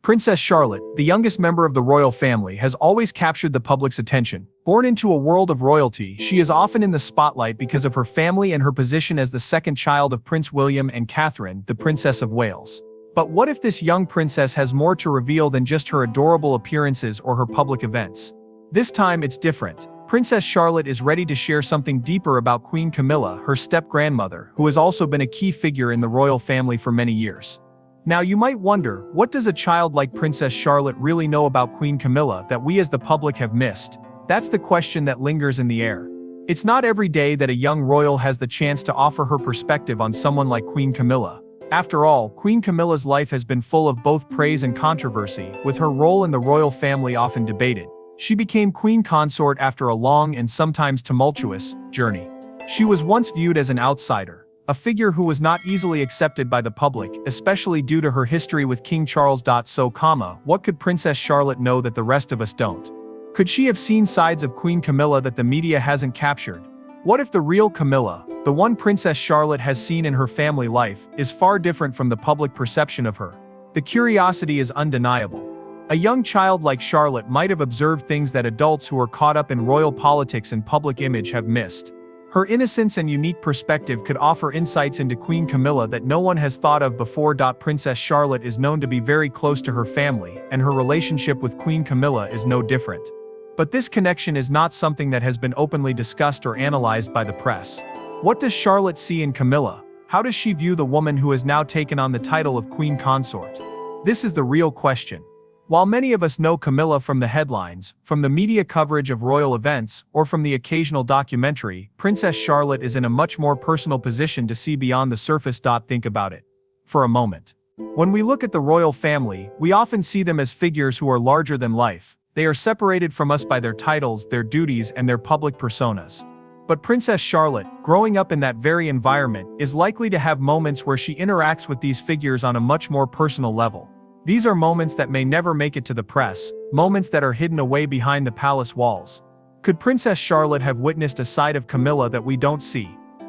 Princess Charlotte, the youngest member of the royal family, has always captured the public's attention. Born into a world of royalty, she is often in the spotlight because of her family and her position as the second child of Prince William and Catherine, the Princess of Wales. But what if this young princess has more to reveal than just her adorable appearances or her public events? This time it's different. Princess Charlotte is ready to share something deeper about Queen Camilla, her step-grandmother, who has also been a key figure in the royal family for many years. Now you might wonder, what does a child like Princess Charlotte really know about Queen Camilla that we as the public have missed? That's the question that lingers in the air. It's not every day that a young royal has the chance to offer her perspective on someone like Queen Camilla. After all, Queen Camilla's life has been full of both praise and controversy, with her role in the royal family often debated. She became queen consort after a long and sometimes tumultuous journey. She was once viewed as an outsider, a figure who was not easily accepted by the public, especially due to her history with King Charles. What could Princess Charlotte know that the rest of us don't? Could she have seen sides of Queen Camilla that the media hasn't captured? What if the real Camilla, the one Princess Charlotte has seen in her family life, is far different from the public perception of her? The curiosity is undeniable. A young child like Charlotte might have observed things that adults who are caught up in royal politics and public image have missed. Her innocence and unique perspective could offer insights into Queen Camilla that no one has thought of before. Princess Charlotte is known to be very close to her family, and her relationship with Queen Camilla is no different. But this connection is not something that has been openly discussed or analyzed by the press. What does Charlotte see in Camilla? How does she view the woman who has now taken on the title of Queen Consort? This is the real question. While many of us know Camilla from the headlines, from the media coverage of royal events, or from the occasional documentary, Princess Charlotte is in a much more personal position to see beyond the surface. Think about it for a moment. When we look at the royal family, we often see them as figures who are larger than life. They are separated from us by their titles, their duties, and their public personas. But Princess Charlotte, growing up in that very environment, is likely to have moments where she interacts with these figures on a much more personal level. These are moments that may never make it to the press, moments that are hidden away behind the palace walls. Could Princess Charlotte have witnessed a side of Camilla that we don't see?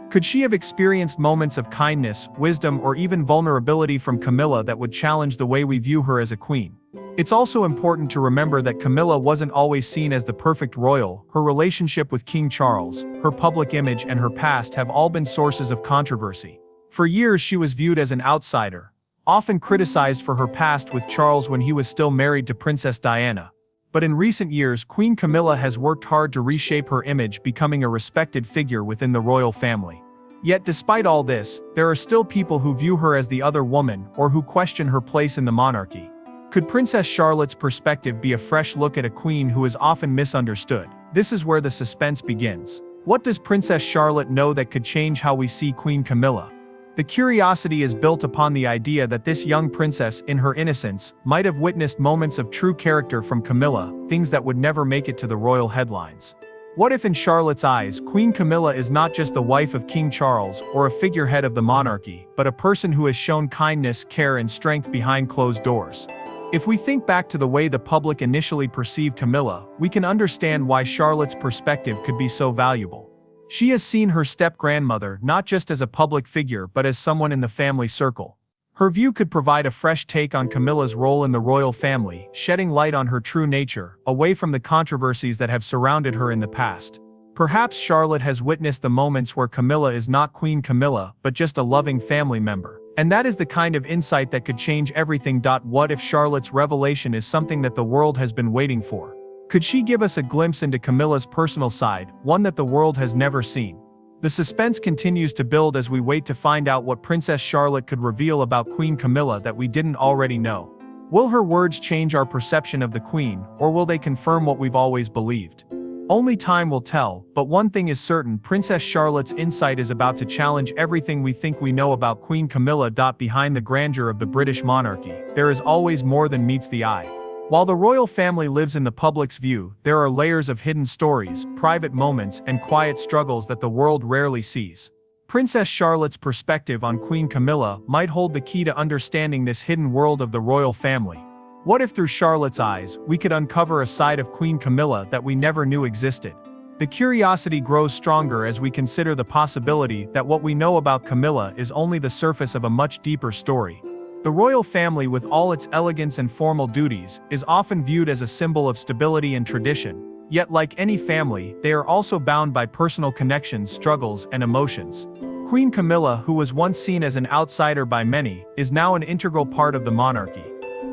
Could she have experienced moments of kindness, wisdom, or even vulnerability from Camilla that would challenge the way we view her as a queen? It's also important to remember that Camilla wasn't always seen as the perfect royal. Her relationship with King Charles, her public image, and her past have all been sources of controversy. For years she was viewed as an outsider, often criticized for her past with Charles when he was still married to Princess Diana. But in recent years, Queen Camilla has worked hard to reshape her image, becoming a respected figure within the royal family. Yet despite all this, there are still people who view her as the other woman, or who question her place in the monarchy. Could Princess Charlotte's perspective be a fresh look at a queen who is often misunderstood? This is where the suspense begins. What does Princess Charlotte know that could change how we see Queen Camilla? The curiosity is built upon the idea that this young princess, in her innocence, might have witnessed moments of true character from Camilla, things that would never make it to the royal headlines. What if in Charlotte's eyes, Queen Camilla is not just the wife of King Charles or a figurehead of the monarchy, but a person who has shown kindness, care, and strength behind closed doors? If we think back to the way the public initially perceived Camilla, we can understand why Charlotte's perspective could be so valuable. She has seen her step-grandmother not just as a public figure but as someone in the family circle. Her view could provide a fresh take on Camilla's role in the royal family, shedding light on her true nature, away from the controversies that have surrounded her in the past. Perhaps Charlotte has witnessed the moments where Camilla is not Queen Camilla but just a loving family member. And that is the kind of insight that could change everything. What if Charlotte's revelation is something that the world has been waiting for? Could she give us a glimpse into Camilla's personal side, one that the world has never seen? The suspense continues to build as we wait to find out what Princess Charlotte could reveal about Queen Camilla that we didn't already know. Will her words change our perception of the Queen, or will they confirm what we've always believed? Only time will tell, but one thing is certain: Princess Charlotte's insight is about to challenge everything we think we know about Queen Camilla. Behind the grandeur of the British monarchy, there is always more than meets the eye. While the royal family lives in the public's view, there are layers of hidden stories, private moments, and quiet struggles that the world rarely sees. Princess Charlotte's perspective on Queen Camilla might hold the key to understanding this hidden world of the royal family. What if through Charlotte's eyes, we could uncover a side of Queen Camilla that we never knew existed? The curiosity grows stronger as we consider the possibility that what we know about Camilla is only the surface of a much deeper story. The royal family, with all its elegance and formal duties, is often viewed as a symbol of stability and tradition. Yet, like any family, they are also bound by personal connections, struggles, and emotions. Queen Camilla, who was once seen as an outsider by many, is now an integral part of the monarchy.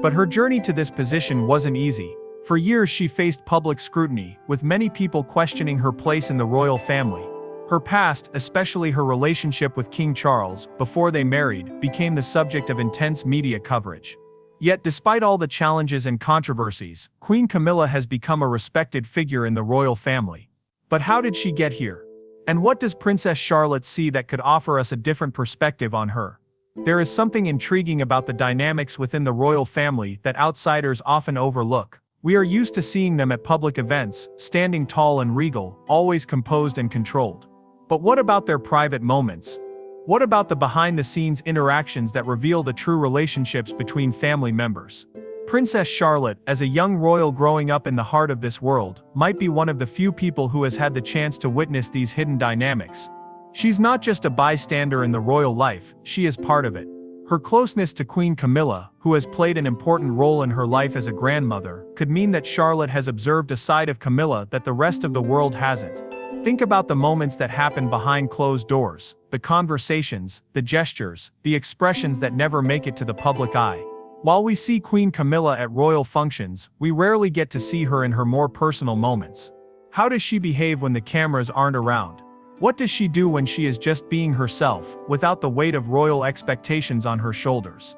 But her journey to this position wasn't easy. For years she faced public scrutiny, with many people questioning her place in the royal family. Her past, especially her relationship with King Charles, before they married, became the subject of intense media coverage. Yet despite all the challenges and controversies, Queen Camilla has become a respected figure in the royal family. But how did she get here? And what does Princess Charlotte see that could offer us a different perspective on her? There is something intriguing about the dynamics within the royal family that outsiders often overlook. We are used to seeing them at public events, standing tall and regal, always composed and controlled. But what about their private moments? What about the behind-the-scenes interactions that reveal the true relationships between family members? Princess Charlotte, as a young royal growing up in the heart of this world, might be one of the few people who has had the chance to witness these hidden dynamics. She's not just a bystander in the royal life, she is part of it. Her closeness to Queen Camilla, who has played an important role in her life as a grandmother, could mean that Charlotte has observed a side of Camilla that the rest of the world hasn't. Think about the moments that happen behind closed doors, the conversations, the gestures, the expressions that never make it to the public eye. While we see Queen Camilla at royal functions, we rarely get to see her in her more personal moments. How does she behave when the cameras aren't around? What does she do when she is just being herself, without the weight of royal expectations on her shoulders?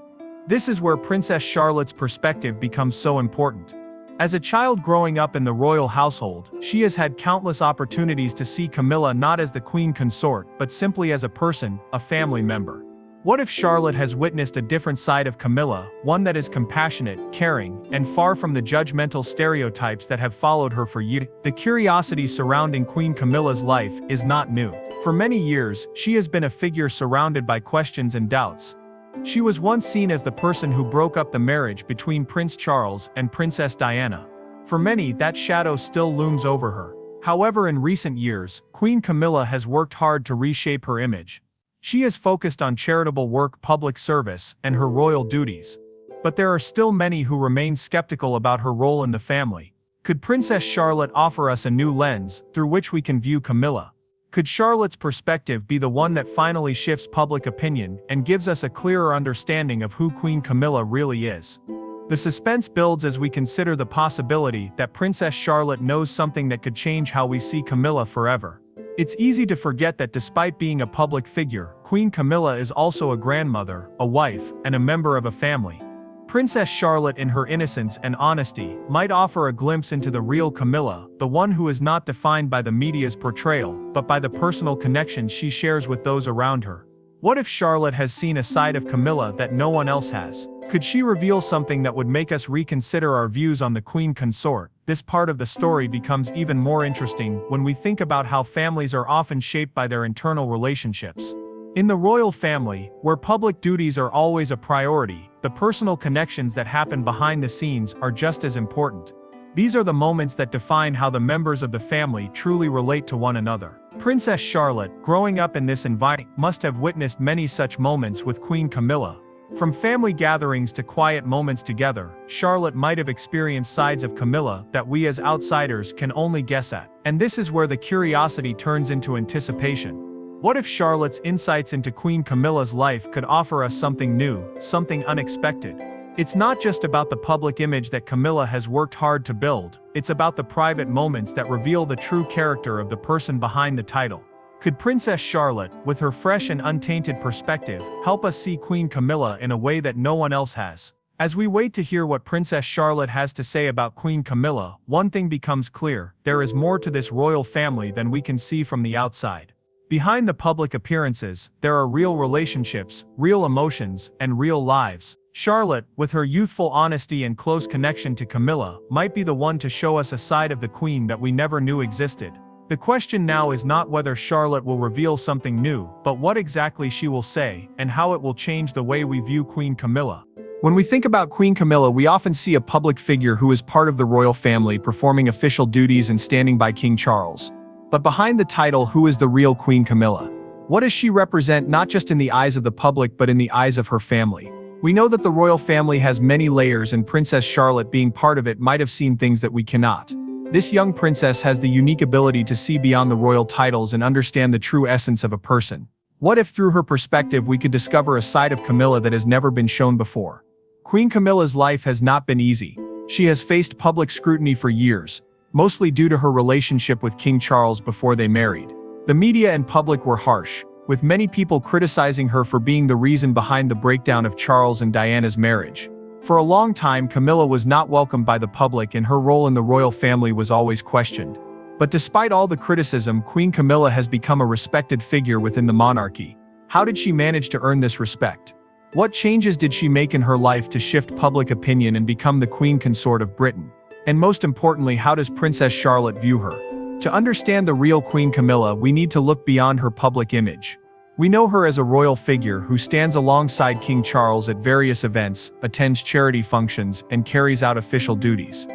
This is where Princess Charlotte's perspective becomes so important. As a child growing up in the royal household, she has had countless opportunities to see Camilla not as the queen consort, but simply as a person, a family member. What if Charlotte has witnessed a different side of Camilla, one that is compassionate, caring, and far from the judgmental stereotypes that have followed her for years? The curiosity surrounding Queen Camilla's life is not new. For many years, she has been a figure surrounded by questions and doubts. She was once seen as the person who broke up the marriage between Prince Charles and Princess Diana. For many, that shadow still looms over her. However, in recent years, Queen Camilla has worked hard to reshape her image. She has focused on charitable work, public service, and her royal duties. But there are still many who remain skeptical about her role in the family. Could Princess Charlotte offer us a new lens through which we can view Camilla? Could Charlotte's perspective be the one that finally shifts public opinion and gives us a clearer understanding of who Queen Camilla really is? The suspense builds as we consider the possibility that Princess Charlotte knows something that could change how we see Camilla forever. It's easy to forget that despite being a public figure, Queen Camilla is also a grandmother, a wife, and a member of a family. Princess Charlotte, in her innocence and honesty, might offer a glimpse into the real Camilla, the one who is not defined by the media's portrayal, but by the personal connections she shares with those around her. What if Charlotte has seen a side of Camilla that no one else has? Could she reveal something that would make us reconsider our views on the queen consort? This part of the story becomes even more interesting when we think about how families are often shaped by their internal relationships. In the royal family, where public duties are always a priority, the personal connections that happen behind the scenes are just as important. These are the moments that define how the members of the family truly relate to one another. Princess Charlotte, growing up in this environment, must have witnessed many such moments with Queen Camilla. From family gatherings to quiet moments together, Charlotte might have experienced sides of Camilla that we as outsiders can only guess at. And this is where the curiosity turns into anticipation. What if Charlotte's insights into Queen Camilla's life could offer us something new, something unexpected? It's not just about the public image that Camilla has worked hard to build, it's about the private moments that reveal the true character of the person behind the title. Could Princess Charlotte, with her fresh and untainted perspective, help us see Queen Camilla in a way that no one else has? As we wait to hear what Princess Charlotte has to say about Queen Camilla, one thing becomes clear: there is more to this royal family than we can see from the outside. Behind the public appearances, there are real relationships, real emotions, and real lives. Charlotte, with her youthful honesty and close connection to Camilla, might be the one to show us a side of the queen that we never knew existed. The question now is not whether Charlotte will reveal something new, but what exactly she will say, and how it will change the way we view Queen Camilla. When we think about Queen Camilla, we often see a public figure who is part of the royal family, performing official duties and standing by King Charles. But behind the title, who is the real Queen Camilla? What does she represent, not just in the eyes of the public but in the eyes of her family? We know that the royal family has many layers, and Princess Charlotte, being part of it, might have seen things that we cannot. This young princess has the unique ability to see beyond the royal titles and understand the true essence of a person. What if through her perspective we could discover a side of Camilla that has never been shown before? Queen Camilla's life has not been easy. She has faced public scrutiny for years, mostly due to her relationship with King Charles before they married. The media and public were harsh, with many people criticizing her for being the reason behind the breakdown of Charles and Diana's marriage. For a long time, Camilla was not welcomed by the public, and her role in the royal family was always questioned. But despite all the criticism, Queen Camilla has become a respected figure within the monarchy. How did she manage to earn this respect? What changes did she make in her life to shift public opinion and become the Queen Consort of Britain? And most importantly, how does Princess Charlotte view her? To understand the real Queen Camilla, we need to look beyond her public image. We know her as a royal figure who stands alongside King Charles at various events, attends charity functions, and carries out official duties.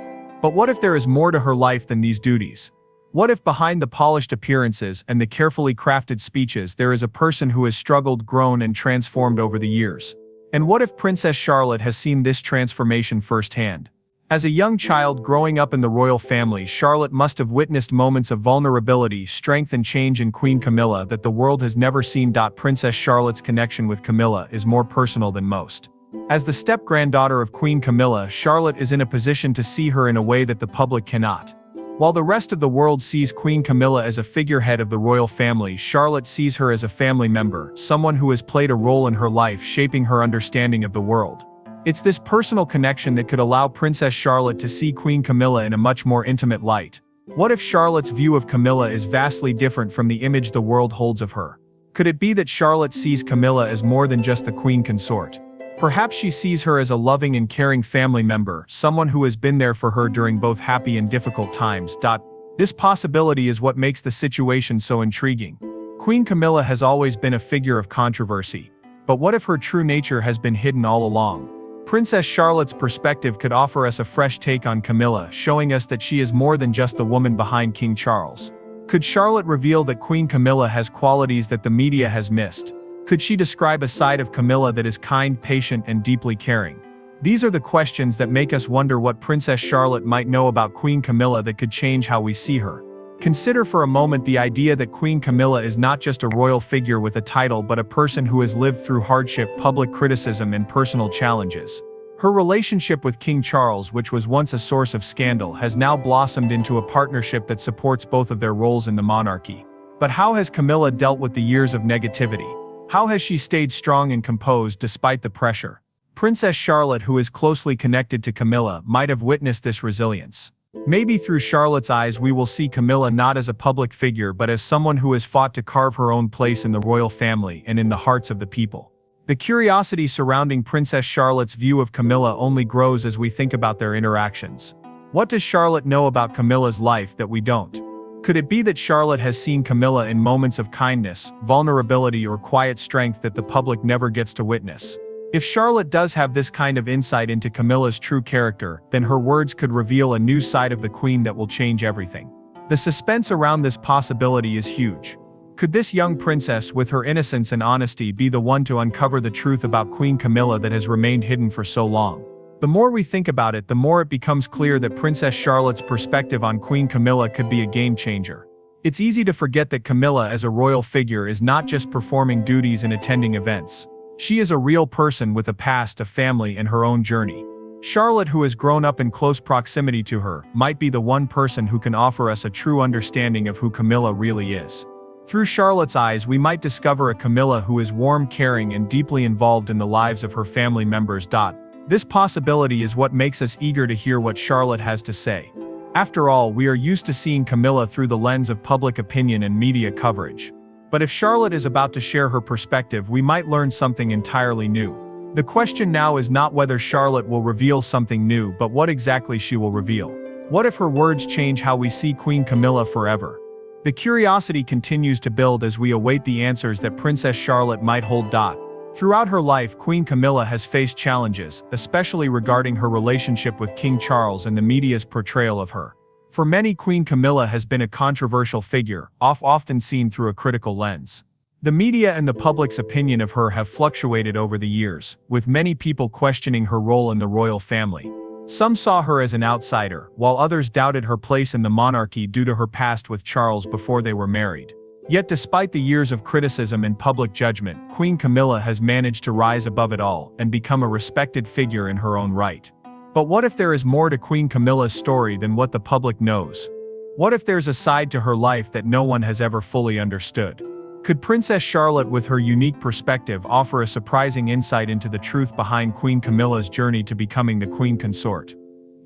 But what if there is more to her life than these duties? What if behind the polished appearances and the carefully crafted speeches there is a person who has struggled, grown, and transformed over the years? And what if Princess Charlotte has seen this transformation firsthand? As a young child growing up in the royal family, Charlotte must have witnessed moments of vulnerability, strength, and change in Queen Camilla that the world has never seen. Princess Charlotte's connection with Camilla is more personal than most. As the step-granddaughter of Queen Camilla, Charlotte is in a position to see her in a way that the public cannot. While the rest of the world sees Queen Camilla as a figurehead of the royal family, Charlotte sees her as a family member, someone who has played a role in her life, shaping her understanding of the world. It's this personal connection that could allow Princess Charlotte to see Queen Camilla in a much more intimate light. What if Charlotte's view of Camilla is vastly different from the image the world holds of her? Could it be that Charlotte sees Camilla as more than just the Queen Consort? Perhaps she sees her as a loving and caring family member, someone who has been there for her during both happy and difficult times. This possibility is what makes the situation so intriguing. Queen Camilla has always been a figure of controversy. But what if her true nature has been hidden all along? Princess Charlotte's perspective could offer us a fresh take on Camilla, showing us that she is more than just the woman behind King Charles. Could Charlotte reveal that Queen Camilla has qualities that the media has missed? Could she describe a side of Camilla that is kind, patient, and deeply caring? These are the questions that make us wonder what Princess Charlotte might know about Queen Camilla that could change how we see her. Consider for a moment the idea that Queen Camilla is not just a royal figure with a title, but a person who has lived through hardship, public criticism, and personal challenges. Her relationship with King Charles, which was once a source of scandal, has now blossomed into a partnership that supports both of their roles in the monarchy. But how has Camilla dealt with the years of negativity? How has she stayed strong and composed despite the pressure? Princess Charlotte, who is closely connected to Camilla, might have witnessed this resilience. Maybe through Charlotte's eyes we will see Camilla not as a public figure but as someone who has fought to carve her own place in the royal family and in the hearts of the people. The curiosity surrounding Princess Charlotte's view of Camilla only grows as we think about their interactions. What does Charlotte know about Camilla's life that we don't? Could it be that Charlotte has seen Camilla in moments of kindness, vulnerability, or quiet strength that the public never gets to witness? If Charlotte does have this kind of insight into Camilla's true character, then her words could reveal a new side of the Queen that will change everything. The suspense around this possibility is huge. Could this young princess, with her innocence and honesty, be the one to uncover the truth about Queen Camilla that has remained hidden for so long? The more we think about it, the more it becomes clear that Princess Charlotte's perspective on Queen Camilla could be a game changer. It's easy to forget that Camilla as a royal figure is not just performing duties and attending events. She is a real person with a past, a family, and her own journey. Charlotte, who has grown up in close proximity to her, might be the one person who can offer us a true understanding of who Camilla really is. Through Charlotte's eyes, we might discover a Camilla who is warm, caring, and deeply involved in the lives of her family members. This possibility is what makes us eager to hear what Charlotte has to say. After all, we are used to seeing Camilla through the lens of public opinion and media coverage. But if Charlotte is about to share her perspective, we might learn something entirely new. The question now is not whether Charlotte will reveal something new, but what exactly she will reveal. What if her words change how we see Queen Camilla forever? The curiosity continues to build as we await the answers that Princess Charlotte might hold. Throughout her life, Queen Camilla has faced challenges, especially regarding her relationship with King Charles and the media's portrayal of her. For many, Queen Camilla has been a controversial figure, often seen through a critical lens. The media and the public's opinion of her have fluctuated over the years, with many people questioning her role in the royal family. Some saw her as an outsider, while others doubted her place in the monarchy due to her past with Charles before they were married. Yet despite the years of criticism and public judgment, Queen Camilla has managed to rise above it all and become a respected figure in her own right. But what if there is more to Queen Camilla's story than what the public knows? What if there's a side to her life that no one has ever fully understood? Could Princess Charlotte with her unique perspective offer a surprising insight into the truth behind Queen Camilla's journey to becoming the Queen Consort?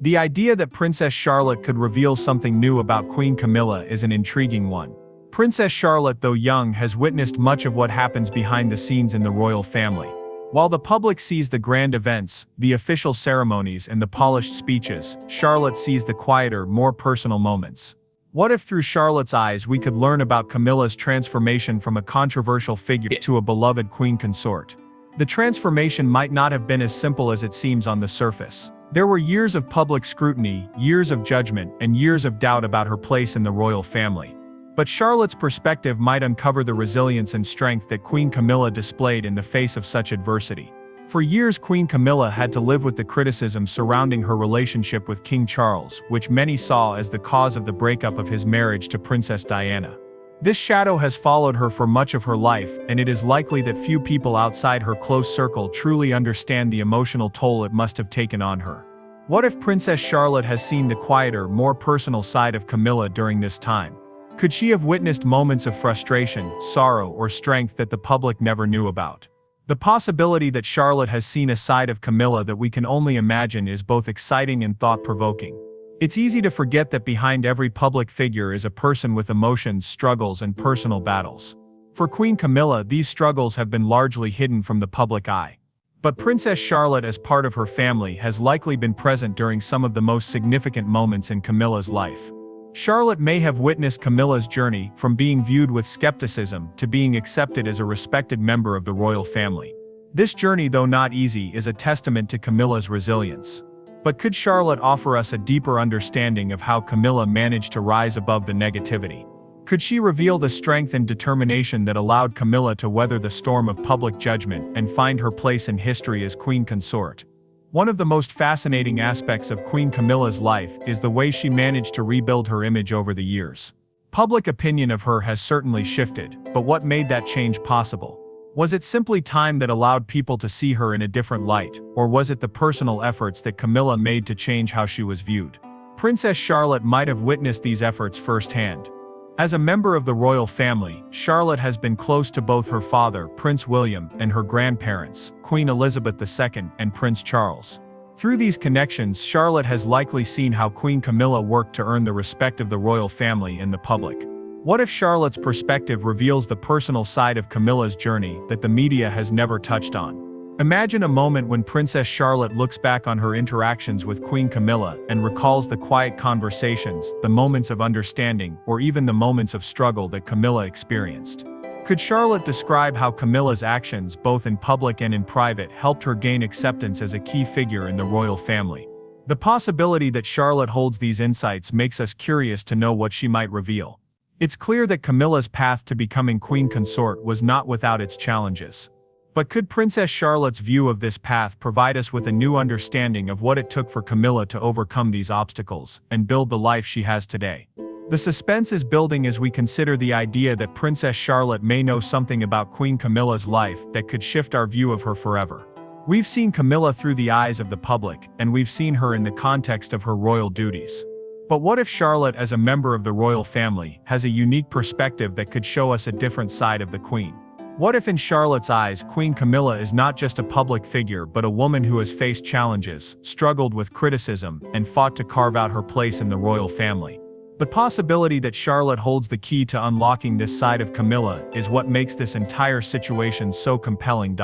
The idea that Princess Charlotte could reveal something new about Queen Camilla is an intriguing one. Princess Charlotte, though young, has witnessed much of what happens behind the scenes in the royal family. While the public sees the grand events, the official ceremonies, and the polished speeches, Charlotte sees the quieter, more personal moments. What if through Charlotte's eyes we could learn about Camilla's transformation from a controversial figure to a beloved queen consort? The transformation might not have been as simple as it seems on the surface. There were years of public scrutiny, years of judgment, and years of doubt about her place in the royal family. But Charlotte's perspective might uncover the resilience and strength that Queen Camilla displayed in the face of such adversity. For years, Queen Camilla had to live with the criticism surrounding her relationship with King Charles, which many saw as the cause of the breakup of his marriage to Princess Diana. This shadow has followed her for much of her life, and it is likely that few people outside her close circle truly understand the emotional toll it must have taken on her. What if Princess Charlotte has seen the quieter, more personal side of Camilla during this time? Could she have witnessed moments of frustration, sorrow, or strength that the public never knew about? The possibility that Charlotte has seen a side of Camilla that we can only imagine is both exciting and thought-provoking. It's easy to forget that behind every public figure is a person with emotions, struggles, and personal battles. For Queen Camilla, these struggles have been largely hidden from the public eye. But Princess Charlotte, as part of her family, has likely been present during some of the most significant moments in Camilla's life. Charlotte may have witnessed Camilla's journey from being viewed with skepticism to being accepted as a respected member of the royal family. This journey, though not easy, is a testament to Camilla's resilience. But could Charlotte offer us a deeper understanding of how Camilla managed to rise above the negativity? Could she reveal the strength and determination that allowed Camilla to weather the storm of public judgment and find her place in history as queen consort? One of the most fascinating aspects of Queen Camilla's life is the way she managed to rebuild her image over the years. Public opinion of her has certainly shifted, but what made that change possible? Was it simply time that allowed people to see her in a different light, or was it the personal efforts that Camilla made to change how she was viewed? Princess Charlotte might have witnessed these efforts firsthand. As a member of the royal family, Charlotte has been close to both her father, Prince William, and her grandparents, Queen Elizabeth II and Prince Charles. Through these connections, Charlotte has likely seen how Queen Camilla worked to earn the respect of the royal family and the public. What if Charlotte's perspective reveals the personal side of Camilla's journey that the media has never touched on? Imagine a moment when Princess Charlotte looks back on her interactions with Queen Camilla and recalls the quiet conversations, the moments of understanding, or even the moments of struggle that Camilla experienced. Could Charlotte describe how Camilla's actions, both in public and in private, helped her gain acceptance as a key figure in the royal family? The possibility that Charlotte holds these insights makes us curious to know what she might reveal. It's clear that Camilla's path to becoming queen consort was not without its challenges. But could Princess Charlotte's view of this path provide us with a new understanding of what it took for Camilla to overcome these obstacles and build the life she has today? The suspense is building as we consider the idea that Princess Charlotte may know something about Queen Camilla's life that could shift our view of her forever. We've seen Camilla through the eyes of the public, and we've seen her in the context of her royal duties. But what if Charlotte, as a member of the royal family, has a unique perspective that could show us a different side of the Queen? What if in Charlotte's eyes, Queen Camilla is not just a public figure but a woman who has faced challenges, struggled with criticism, and fought to carve out her place in the royal family? The possibility that Charlotte holds the key to unlocking this side of Camilla is what makes this entire situation so compelling.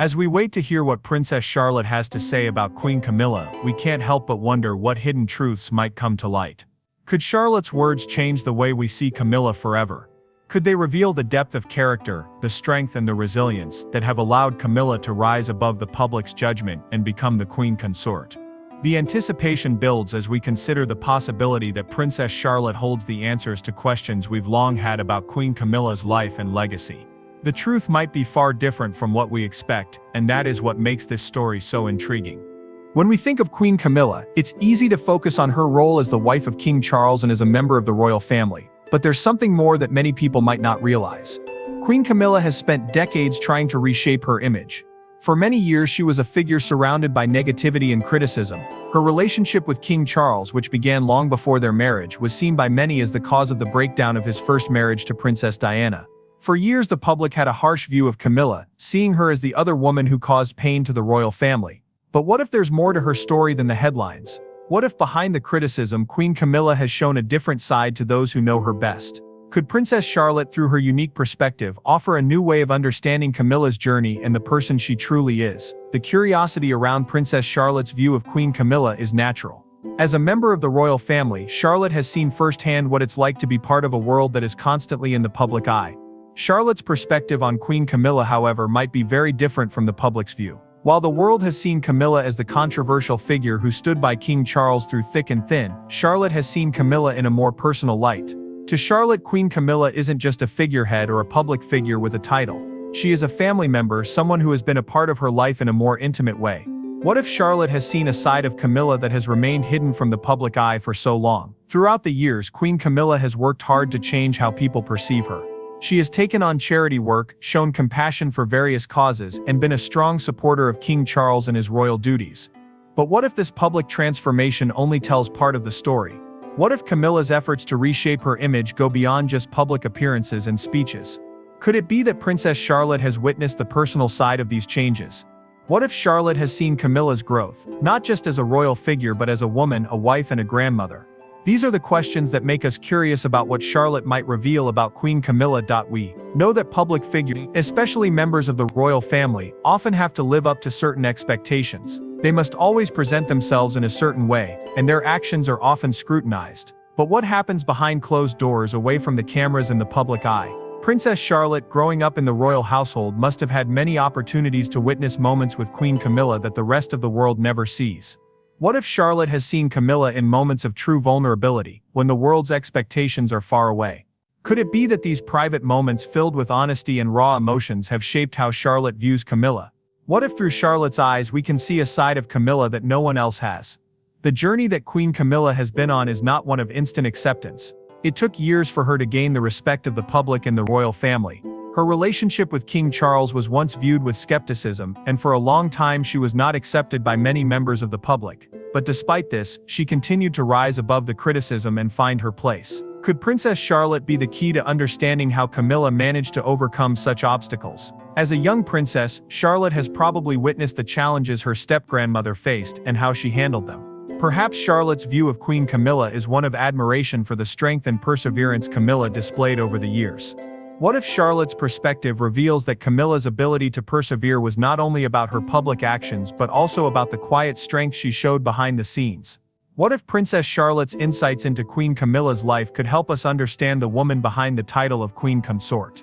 As we wait to hear what Princess Charlotte has to say about Queen Camilla, we can't help but wonder what hidden truths might come to light. Could Charlotte's words change the way we see Camilla forever? Could they reveal the depth of character, the strength and the resilience that have allowed Camilla to rise above the public's judgment and become the queen consort? The anticipation builds as we consider the possibility that Princess Charlotte holds the answers to questions we've long had about Queen Camilla's life and legacy. The truth might be far different from what we expect, and that is what makes this story so intriguing. When we think of Queen Camilla, it's easy to focus on her role as the wife of King Charles and as a member of the royal family. But there's something more that many people might not realize. Queen Camilla has spent decades trying to reshape her image. For many years she was a figure surrounded by negativity and criticism. Her relationship with King Charles, which began long before their marriage, was seen by many as the cause of the breakdown of his first marriage to Princess Diana. For years the public had a harsh view of Camilla, seeing her as the other woman who caused pain to the royal family. But what if there's more to her story than the headlines? What if behind the criticism, Queen Camilla has shown a different side to those who know her best? Could Princess Charlotte, through her unique perspective, offer a new way of understanding Camilla's journey and the person she truly is? The curiosity around Princess Charlotte's view of Queen Camilla is natural. As a member of the royal family, Charlotte has seen firsthand what it's like to be part of a world that is constantly in the public eye. Charlotte's perspective on Queen Camilla, however, might be very different from the public's view. While the world has seen Camilla as the controversial figure who stood by King Charles through thick and thin, Charlotte has seen Camilla in a more personal light. To Charlotte, Queen Camilla isn't just a figurehead or a public figure with a title. She is a family member, someone who has been a part of her life in a more intimate way. What if Charlotte has seen a side of Camilla that has remained hidden from the public eye for so long? Throughout the years, Queen Camilla has worked hard to change how people perceive her. She has taken on charity work, shown compassion for various causes, and been a strong supporter of King Charles and his royal duties. But what if this public transformation only tells part of the story? What if Camilla's efforts to reshape her image go beyond just public appearances and speeches? Could it be that Princess Charlotte has witnessed the personal side of these changes? What if Charlotte has seen Camilla's growth, not just as a royal figure but as a woman, a wife, and a grandmother? These are the questions that make us curious about what Charlotte might reveal about Queen Camilla. We know that public figures, especially members of the royal family, often have to live up to certain expectations. They must always present themselves in a certain way, and their actions are often scrutinized. But what happens behind closed doors, away from the cameras and the public eye? Princess Charlotte, growing up in the royal household, must have had many opportunities to witness moments with Queen Camilla that the rest of the world never sees. What if Charlotte has seen Camilla in moments of true vulnerability, when the world's expectations are far away? Could it be that these private moments filled with honesty and raw emotions have shaped how Charlotte views Camilla? What if through Charlotte's eyes we can see a side of Camilla that no one else has? The journey that Queen Camilla has been on is not one of instant acceptance. It took years for her to gain the respect of the public and the royal family. Her relationship with King Charles was once viewed with skepticism, and for a long time she was not accepted by many members of the public. But despite this, she continued to rise above the criticism and find her place. Could Princess Charlotte be the key to understanding how Camilla managed to overcome such obstacles? As a young princess, Charlotte has probably witnessed the challenges her step-grandmother faced and how she handled them. Perhaps Charlotte's view of Queen Camilla is one of admiration for the strength and perseverance Camilla displayed over the years. What if Charlotte's perspective reveals that Camilla's ability to persevere was not only about her public actions but also about the quiet strength she showed behind the scenes? What if Princess Charlotte's insights into Queen Camilla's life could help us understand the woman behind the title of Queen Consort?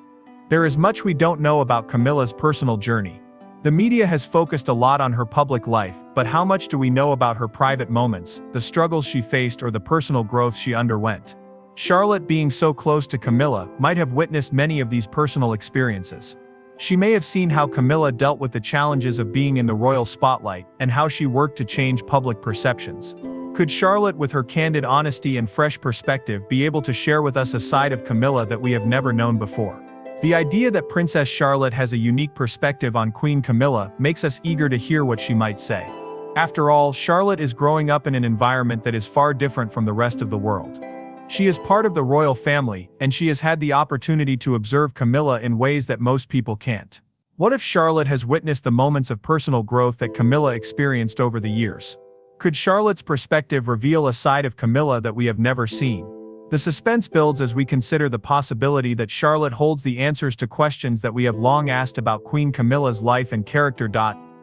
There is much we don't know about Camilla's personal journey. The media has focused a lot on her public life, but how much do we know about her private moments, the struggles she faced, or the personal growth she underwent? Charlotte, being so close to Camilla, might have witnessed many of these personal experiences. She may have seen how Camilla dealt with the challenges of being in the royal spotlight, and how she worked to change public perceptions. Could Charlotte, with her candid honesty and fresh perspective, be able to share with us a side of Camilla that we have never known before? The idea that Princess Charlotte has a unique perspective on Queen Camilla makes us eager to hear what she might say. After all, Charlotte is growing up in an environment that is far different from the rest of the world. She is part of the royal family, and she has had the opportunity to observe Camilla in ways that most people can't. What if Charlotte has witnessed the moments of personal growth that Camilla experienced over the years? Could Charlotte's perspective reveal a side of Camilla that we have never seen? The suspense builds as we consider the possibility that Charlotte holds the answers to questions that we have long asked about Queen Camilla's life and character.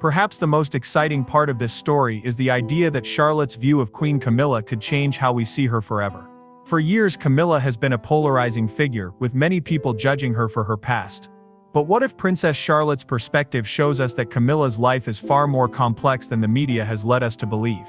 Perhaps the most exciting part of this story is the idea that Charlotte's view of Queen Camilla could change how we see her forever. For years, Camilla has been a polarizing figure, with many people judging her for her past. But what if Princess Charlotte's perspective shows us that Camilla's life is far more complex than the media has led us to believe?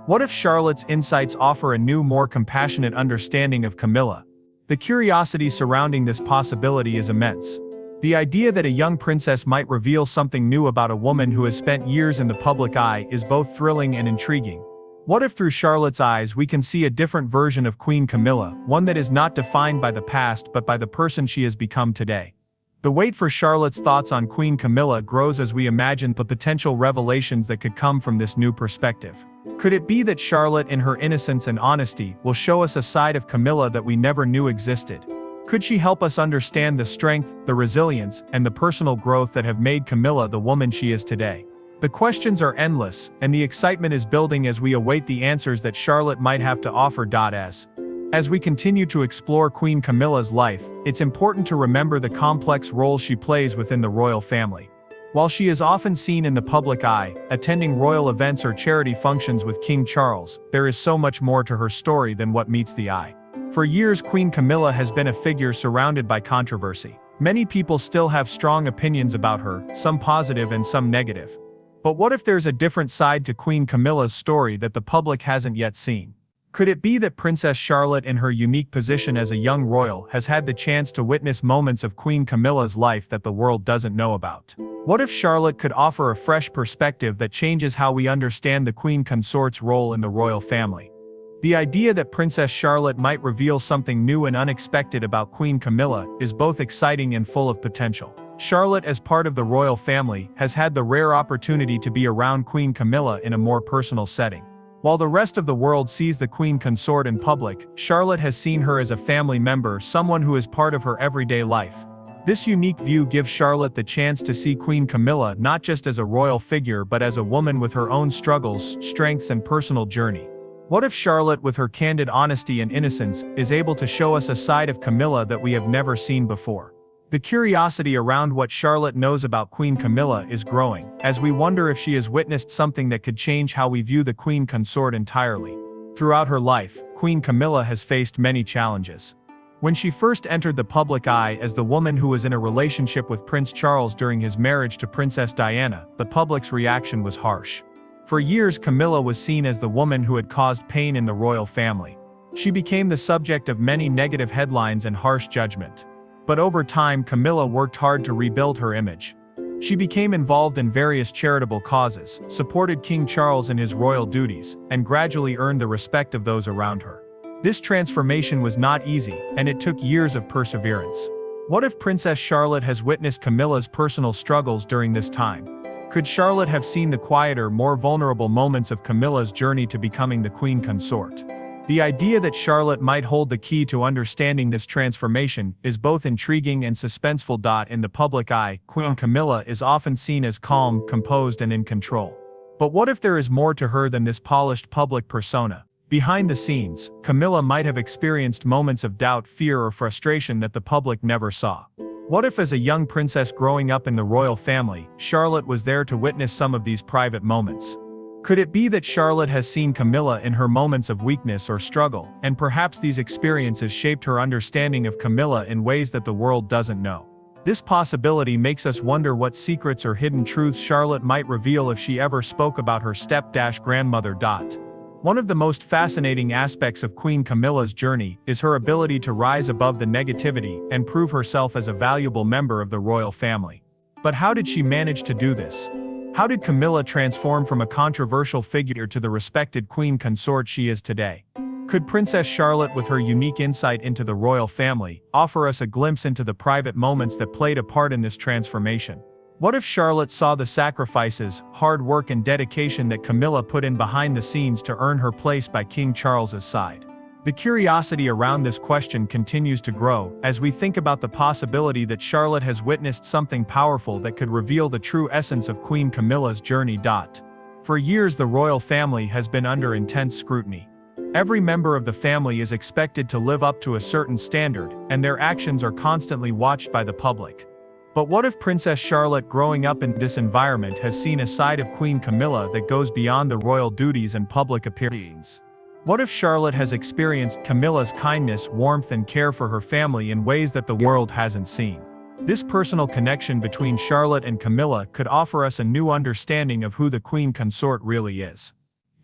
What if Charlotte's insights offer a new, more compassionate understanding of Camilla? The curiosity surrounding this possibility is immense. The idea that a young princess might reveal something new about a woman who has spent years in the public eye is both thrilling and intriguing. What if through Charlotte's eyes we can see a different version of Queen Camilla, one that is not defined by the past but by the person she has become today? The wait for Charlotte's thoughts on Queen Camilla grows as we imagine the potential revelations that could come from this new perspective. Could it be that Charlotte, in her innocence and honesty, will show us a side of Camilla that we never knew existed? Could she help us understand the strength, the resilience, and the personal growth that have made Camilla the woman she is today? The questions are endless, and the excitement is building as we await the answers that Charlotte might have to offer. As we continue to explore Queen Camilla's life, it's important to remember the complex role she plays within the royal family. While she is often seen in the public eye, attending royal events or charity functions with King Charles, there is so much more to her story than what meets the eye. For years, Queen Camilla has been a figure surrounded by controversy. Many people still have strong opinions about her, some positive and some negative. But what if there's a different side to Queen Camilla's story that the public hasn't yet seen? Could it be that Princess Charlotte, in her unique position as a young royal, has had the chance to witness moments of Queen Camilla's life that the world doesn't know about? What if Charlotte could offer a fresh perspective that changes how we understand the Queen Consort's role in the royal family? The idea that Princess Charlotte might reveal something new and unexpected about Queen Camilla is both exciting and full of potential. Charlotte, as part of the royal family, has had the rare opportunity to be around Queen Camilla in a more personal setting. While the rest of the world sees the Queen Consort in public, Charlotte has seen her as a family member, someone who is part of her everyday life. This unique view gives Charlotte the chance to see Queen Camilla not just as a royal figure but as a woman with her own struggles, strengths, and personal journey. What if Charlotte, with her candid honesty and innocence, is able to show us a side of Camilla that we have never seen before? The curiosity around what Charlotte knows about Queen Camilla is growing, as we wonder if she has witnessed something that could change how we view the Queen Consort entirely. Throughout her life, Queen Camilla has faced many challenges. When she first entered the public eye as the woman who was in a relationship with Prince Charles during his marriage to Princess Diana, the public's reaction was harsh. For years, Camilla was seen as the woman who had caused pain in the royal family. She became the subject of many negative headlines and harsh judgment. But over time, Camilla worked hard to rebuild her image. She became involved in various charitable causes, supported King Charles in his royal duties, and gradually earned the respect of those around her. This transformation was not easy, and it took years of perseverance. What if Princess Charlotte has witnessed Camilla's personal struggles during this time? Could Charlotte have seen the quieter, more vulnerable moments of Camilla's journey to becoming the Queen Consort? The idea that Charlotte might hold the key to understanding this transformation is both intriguing and suspenseful. In the public eye, Queen Camilla is often seen as calm, composed, and in control. But what if there is more to her than this polished public persona? Behind the scenes, Camilla might have experienced moments of doubt, fear, or frustration that the public never saw. What if, as a young princess growing up in the royal family, Charlotte was there to witness some of these private moments? Could it be that Charlotte has seen Camilla in her moments of weakness or struggle, and perhaps these experiences shaped her understanding of Camilla in ways that the world doesn't know? This possibility makes us wonder what secrets or hidden truths Charlotte might reveal if she ever spoke about her step-grandmother. One of the most fascinating aspects of Queen Camilla's journey is her ability to rise above the negativity and prove herself as a valuable member of the royal family. But how did she manage to do this? How did Camilla transform from a controversial figure to the respected Queen Consort she is today? Could Princess Charlotte, with her unique insight into the royal family, offer us a glimpse into the private moments that played a part in this transformation? What if Charlotte saw the sacrifices, hard work, and dedication that Camilla put in behind the scenes to earn her place by King Charles's side? The curiosity around this question continues to grow as we think about the possibility that Charlotte has witnessed something powerful that could reveal the true essence of Queen Camilla's journey. For years, the royal family has been under intense scrutiny. Every member of the family is expected to live up to a certain standard, and their actions are constantly watched by the public. But what if Princess Charlotte, growing up in this environment, has seen a side of Queen Camilla that goes beyond the royal duties and public appearances? What if Charlotte has experienced Camilla's kindness, warmth, and care for her family in ways that the world hasn't seen? This personal connection between Charlotte and Camilla could offer us a new understanding of who the Queen Consort really is.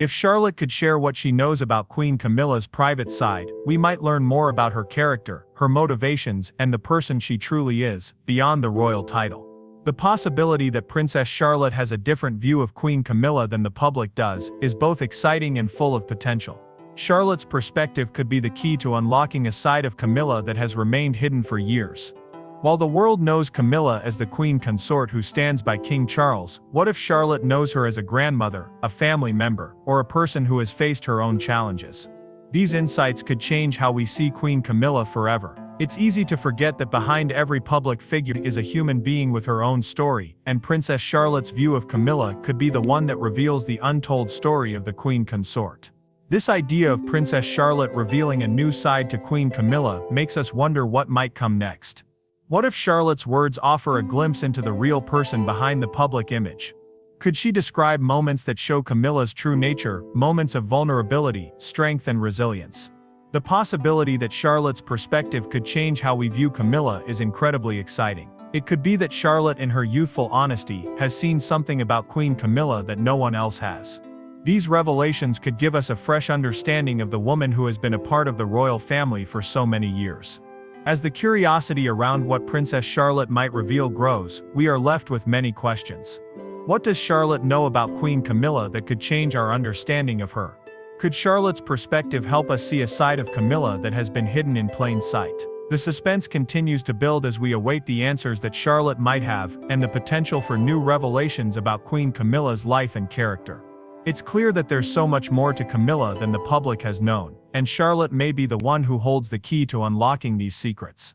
If Charlotte could share what she knows about Queen Camilla's private side, we might learn more about her character, her motivations, and the person she truly is, beyond the royal title. The possibility that Princess Charlotte has a different view of Queen Camilla than the public does is both exciting and full of potential. Charlotte's perspective could be the key to unlocking a side of Camilla that has remained hidden for years. While the world knows Camilla as the queen consort who stands by King Charles, what if Charlotte knows her as a grandmother, a family member, or a person who has faced her own challenges? These insights could change how we see Queen Camilla forever. It's easy to forget that behind every public figure is a human being with her own story, and Princess Charlotte's view of Camilla could be the one that reveals the untold story of the queen consort. This idea of Princess Charlotte revealing a new side to Queen Camilla makes us wonder what might come next. What if Charlotte's words offer a glimpse into the real person behind the public image? Could she describe moments that show Camilla's true nature, moments of vulnerability, strength, and resilience? The possibility that Charlotte's perspective could change how we view Camilla is incredibly exciting. It could be that Charlotte, in her youthful honesty, has seen something about Queen Camilla that no one else has. These revelations could give us a fresh understanding of the woman who has been a part of the royal family for so many years. As the curiosity around what Princess Charlotte might reveal grows, we are left with many questions. What does Charlotte know about Queen Camilla that could change our understanding of her? Could Charlotte's perspective help us see a side of Camilla that has been hidden in plain sight? The suspense continues to build as we await the answers that Charlotte might have, and the potential for new revelations about Queen Camilla's life and character. It's clear that there's so much more to Camilla than the public has known, and Charlotte may be the one who holds the key to unlocking these secrets.